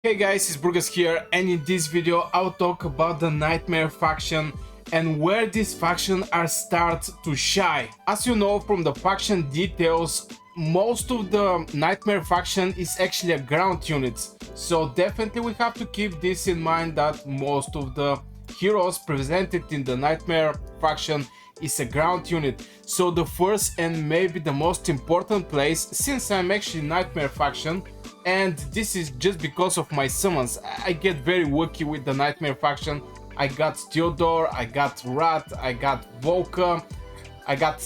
Hey guys, it's Burgers here, and in this video I'll talk about the Nightmare faction and where this faction are start to shine. As you know from the faction details, most of the Nightmare faction is actually a ground unit, so definitely we have to keep this in mind that most of the heroes presented in the Nightmare faction is a ground unit. So the first and maybe the most important place, since I'm actually Nightmare faction, and this is just because of my summons, I get very lucky with the Nightmare faction. I got Theodore, I got Rat, I got Volca, I got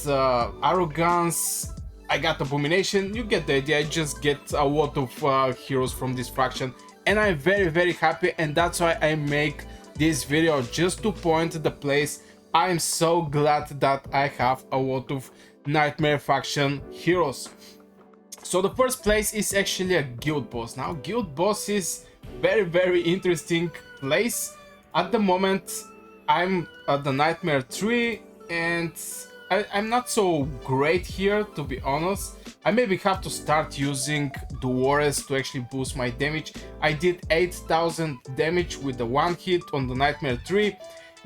Arrogance, I got Abomination. You get the idea. I just get a lot of heroes from this faction, and I'm very happy, and that's why I make this video, just to point the place. I'm so glad that I have a lot of Nightmare faction heroes. So the first place is actually a guild boss. Now guild boss is very interesting place. At the moment I'm at the Nightmare 3 and I'm not so great here, to be honest. I maybe have to start using Duores to actually boost my damage. I did 8000 damage with the one hit on the Nightmare 3,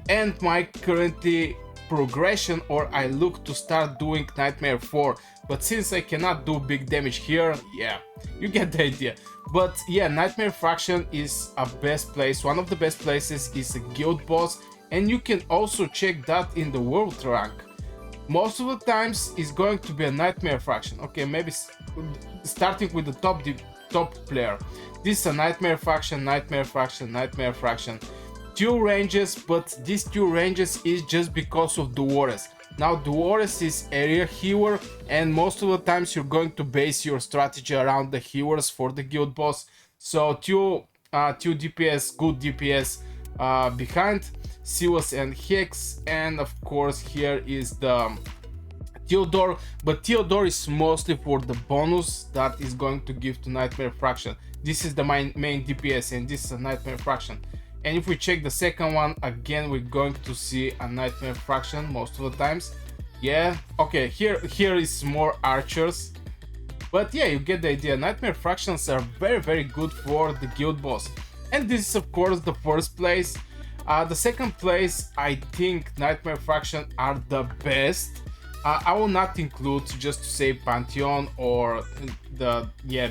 and my currently progression, or I look to start doing Nightmare 4, but since I cannot do big damage here, yeah, you get the idea. But yeah, Nightmare faction is a best place. One of the best places is a guild boss, and you can also check that in the world rank. Most of the times is going to be a Nightmare faction. Okay, maybe starting with the top player. This is a Nightmare faction, Nightmare faction, Nightmare faction. Two ranges, but these two ranges is just because of Duores. Now Duores is area healer, and most of the times you're going to base your strategy around the healers for the guild boss. So two DPS, good DPS behind Silas and Hex, and of course here is the Theodore, but Theodore is mostly for the bonus that is going to give to Nightmare faction. This is the main DPS, and this is a Nightmare faction. And if we check the second one, again we're going to see a Nightmare faction most of the times. Yeah, okay, here is more archers, but yeah, you get the idea. Nightmare factions are very good for the guild boss, and this is of course the first place. The second place, I think Nightmare faction are the best. I will not include, just to say, Pantheon or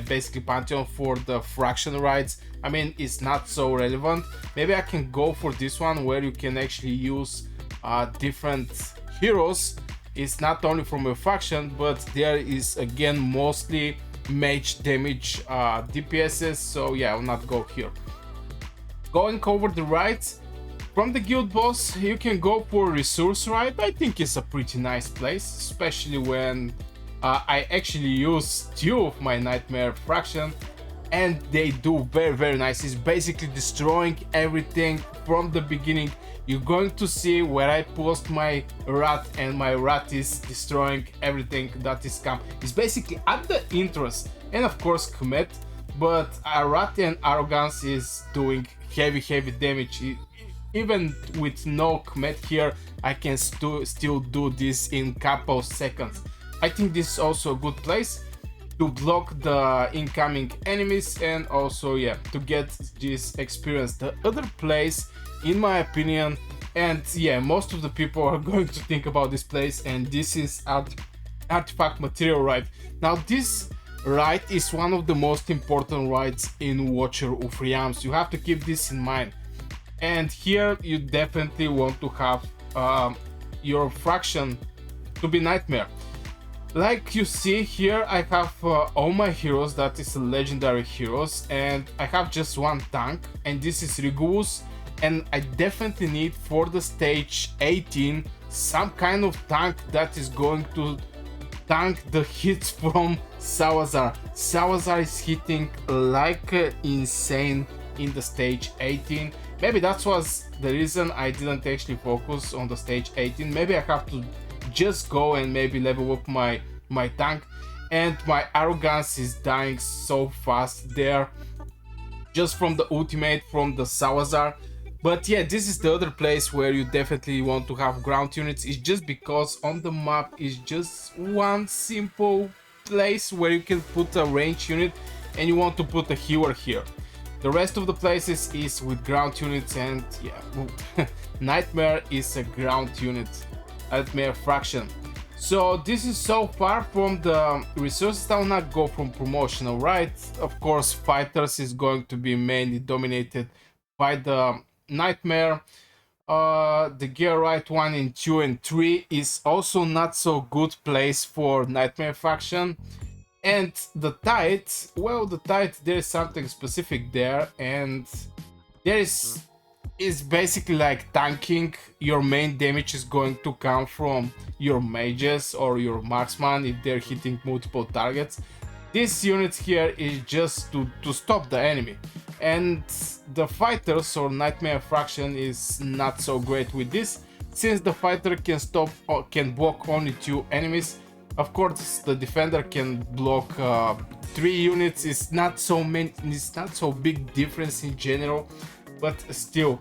basically Pantheon for the fraction rides. I mean, it's not so relevant. Maybe I can go for this one where you can actually use different heroes. It's not only from a faction, but there is again mostly mage damage DPSs. So yeah, I will not go here. Going over the rides. From the guild boss, you can go for resource ride. I think it's a pretty nice place, especially when I actually use two of my Nightmare faction, and they do very nice. It's basically destroying everything from the beginning. You're going to see where I post my rat, and my rat is destroying everything that is come. It's basically at the entrance, and of course Kmet, but rat and Arrogance is doing heavy damage. Even with no Kmet here, I can still do this in couple seconds. I think this is also a good place to block the incoming enemies, and also yeah, to get this experience. The other place, in my opinion, and yeah, most of the people are going to think about this place, and this is artifact material ride. Now this ride is one of the most important rides in Watcher of Realms. You have to keep this in mind. And here you definitely want to have your faction to be Nightmare. Like you see here, I have all my heroes, that is legendary heroes, and I have just one tank, and this is Regulus. And I definitely need for the stage 18 some kind of tank that is going to tank the hits from Salazar. Salazar is hitting like insane in the stage 18. Maybe that was the reason I didn't actually focus on the stage 18. Maybe I have to just go and maybe level up my tank. And my Arrogance is dying so fast there, just from the ultimate from the Salazar. But yeah, this is the other place where you definitely want to have ground units. It's just because on the map is just one simple place where you can put a range unit, and you want to put a healer here. The rest of the places is with ground units, and yeah, Nightmare is a ground unit, Nightmare faction. So this is so far from the resources. I'll not go from promotional, right? Of course, fighters is going to be mainly dominated by the Nightmare. The gear right 1 in 2 and 3 is also not so good place for Nightmare faction. And the Tide, well, the Tide, there is something specific there, and there is basically like tanking. Your main damage is going to come from your mages or your marksman if they're hitting multiple targets. This unit here is just to stop the enemy, and the fighters or Nightmare faction is not so great with this, since the fighter can stop or can block only 2 enemies. Of course, the defender can block 3 units. It's not so many, it's not so big difference in general, but still,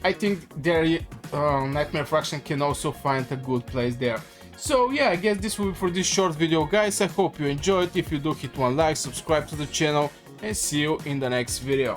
I think their Nightmare faction can also find a good place there. So yeah, I guess this will be for this short video, guys. I hope you enjoyed. If you do, hit one like, subscribe to the channel, and see you in the next video.